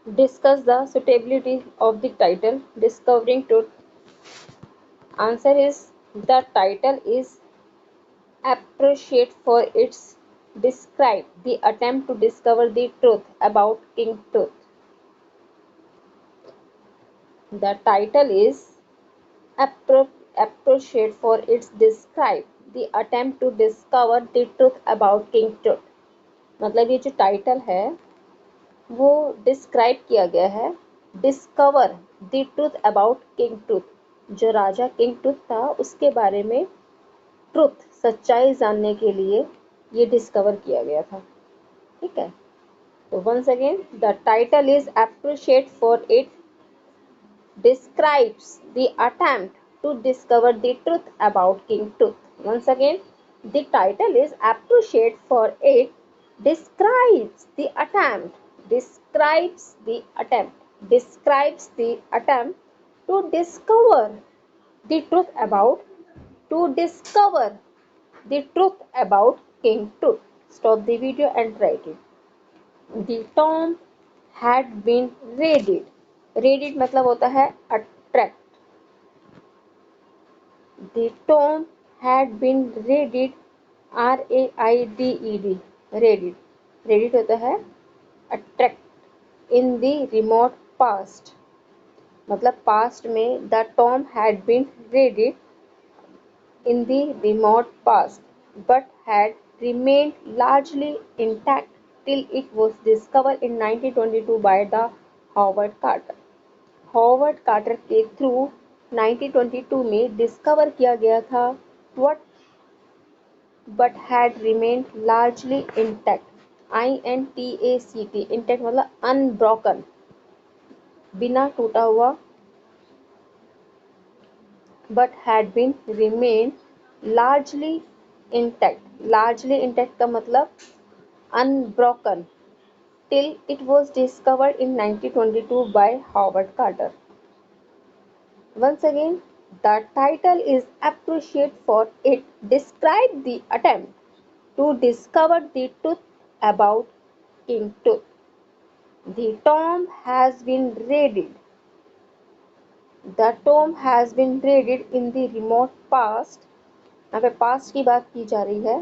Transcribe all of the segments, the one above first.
Discuss the suitability of the title Discovering Truth. Answer is the title is appreciate for its describe the attempt to discover the truth about King Tut. The title is appreciate for its describe the attempt to discover the truth about King Tut. मतलब ये जो title है वो describe किया गया है discover the truth about king truth. जो राजा king truth था उसके बारे में ट्रुथ सच्चाई जानने के लिए ये डिस्कवर किया गया था। ठीक है, तो once again the title is appreciate for it describes the attempt to discover the truth about King Tut. Once again, the title is appreciate for it describes the attempt to discover the truth about to discover the truth about King Tut. Stop the video and write it. The tomb had been raided. Raided मतलब होता है attract. The tomb had been raided. RAIDED. Raided. Raided होता है attract in the remote past. मतलब past में the tomb had been raided in the remote past but had remained largely intact till it was discovered in 1922 by the Howard Carter. Howard Carter के through 1922 में discover किया गया था what but had remained largely intact INTACT intact मतलब unbroken बिना टूटा हुआ but had been remain largely intact का मतलब unbroken till it was discovered in 1922 by Howard Carter. Once again, the title is appreciate for it describes the attempt to discover the truth about King Tut. The tomb has been raided. The tomb has been raided in the remote past. यहाँ पे past की बात की जा रही है.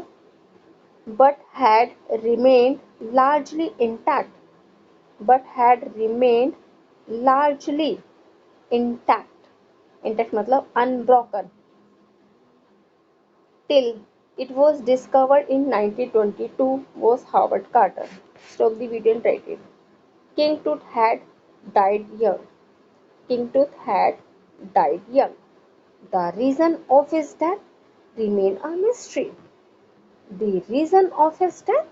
But had remained largely intact. But had remained largely intact. Intact मतलब unbroken. Till it was discovered in 1922 was Howard Carter. Stop the video and write it. King Tut had died young. King Tut had died young. The reason of his death remains a mystery. The reason of his death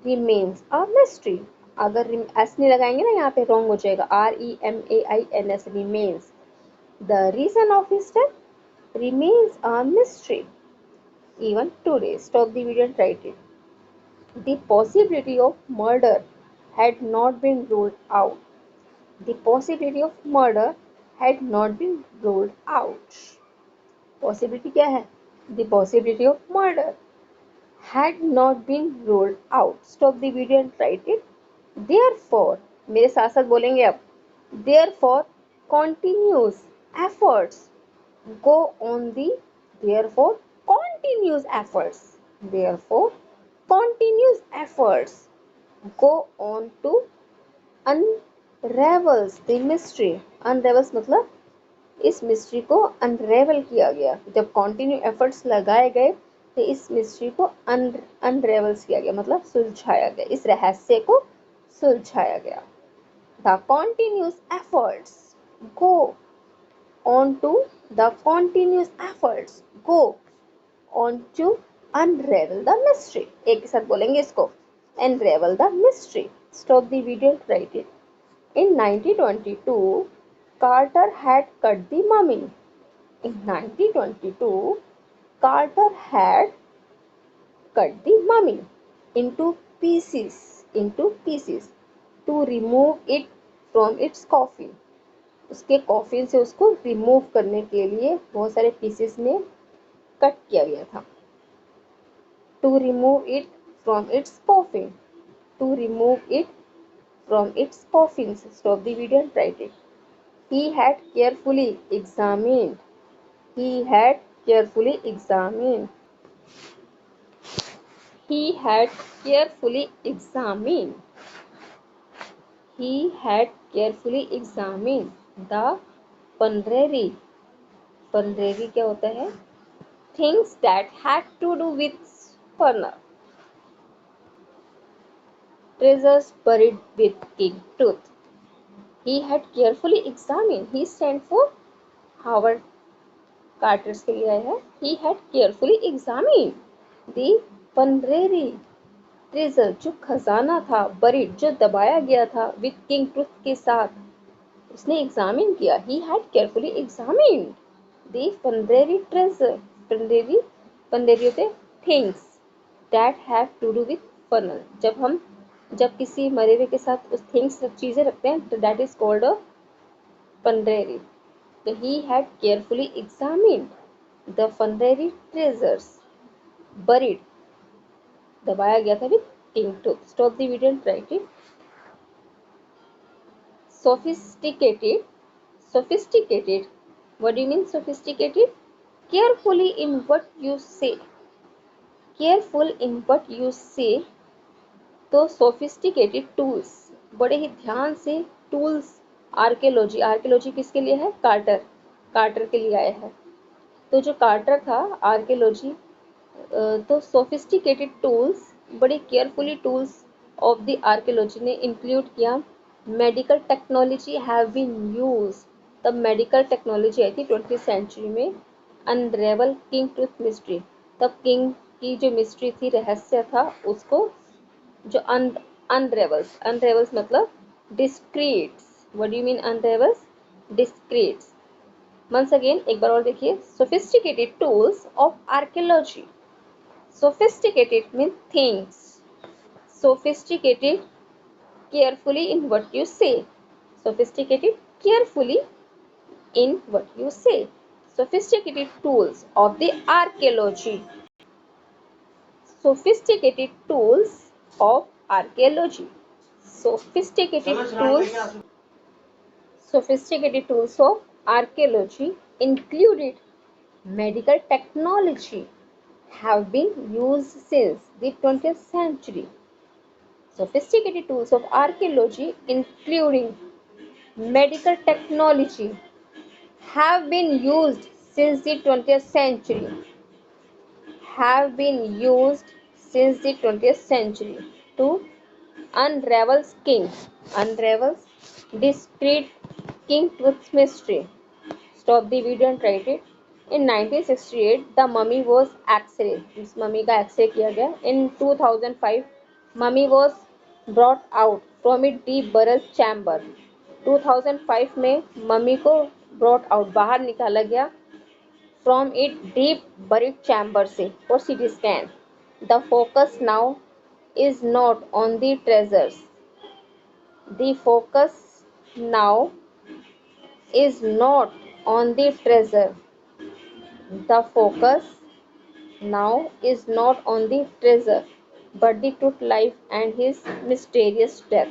remains a mystery. अगर S नहीं लगाएंगे ना यहाँ पे wrong हो जाएगा REMAINS remains. The reason of his death remains a mystery. Even today. Stop the video and write it. The possibility of murder had not been ruled out. The possibility of murder had not been ruled out. Possibility क्या है? The possibility of murder had not been ruled out. Stop the video and write it. Therefore, मेरे साथ साथ बोलेंगे अब. Therefore, continuous efforts go on the therefore continuous efforts go on to unravels the mystery. Unravels मतलब इस mystery को अनरेवल किया गया. जब कंटिन्यू एफर्ट्स लगाए गए तो इस मिस्ट्री को अनरेवल्स किया गया मतलब सुलझाया गया. इस रहस्य को सुलझाया गया. The continuous efforts go on to the continuous efforts go on to unravel the mystery. एक साथ बोलेंगे इसको unravel the mystery. Stop the video and write it. In 1922, Carter had cut the mummy. In 1922, Carter had cut the mummy into pieces to remove it from its coffin. उसके coffin से उसको remove करने के लिए बहुत सारे pieces में cut किया गया था. To remove it from its coffin from its coffins. Stop the video and write it. He had carefully examined. He had carefully examined. He had carefully examined. He had carefully examined the fundraisery. Fundraisery क्या होता है? Things that had to do with funnel. Treasures buried with King Tooth. He had carefully examined. He stand for Howard Carter's के लिए आया है. He had carefully examined the fundraisery. Treasure जो खजाना था, बरीड जो दबाया गया था, विद किंग ट्रुथ के साथ उसने एग्जामिन किया. He had carefully examined the funerary treasure. Funerary होते things that have to do with funeral. जब किसी मरे हुए के साथ उस थिंग्स चीजें रखते हैं तो that is called a funerary. तो he had carefully examined the funerary treasures buried दबाया गया था with King Tut. Stop the video and write it. Sophisticated. Sophisticated. What do you mean sophisticated? Carefully in what you say. Careful in what you say. तो sophisticated tools, बड़े ही ध्यान से tools. Archaeology. Archaeology किसके लिए है? Quarter के लिए आया है. तो जो कार्टर था आर्कियोलॉजी, तो सोफिस्टिकेटेड टूल्स, बड़े carefully tools of the archaeology ने इंक्लूड किया. Medical technology have been use. तब मेडिकल टेक्नोलॉजी आई थी 20th सेंचुरी में. Unravel king truth mystery. तब किंग की जो मिस्ट्री थी, रहस्य था, उसको जो अनरेवल्स मतलब discretes. What do you mean unravels? Discretes. Once again एक बार और देखिए. Sophisticated tools of archaeology. Sophisticated means things. Sophisticated, carefully in what you say. Sophisticated, carefully in what you say. Sophisticated tools of the archaeology. Sophisticated tools of archaeology. Sophisticated tools. Sophisticated tools of archaeology included medical technology have been used since the 20th century. Sophisticated tools of archaeology, including medical technology, have been used since the 20th century. Have been used since the 20th century to unravel discrete King Truth mystery. Stop the video and write it. In 1968, the mummy was X-ray. इस mummy का X-ray किया गया. In 2005, mummy was brought out from a deep burial chamber. 2005 में mummy को brought out बाहर निकाला गया from a deep buried chamber से for CT scan. The focus now is not on the treasures. The focus now is not on the treasure. The focus now is not on the treasure, but the truth life and his mysterious death.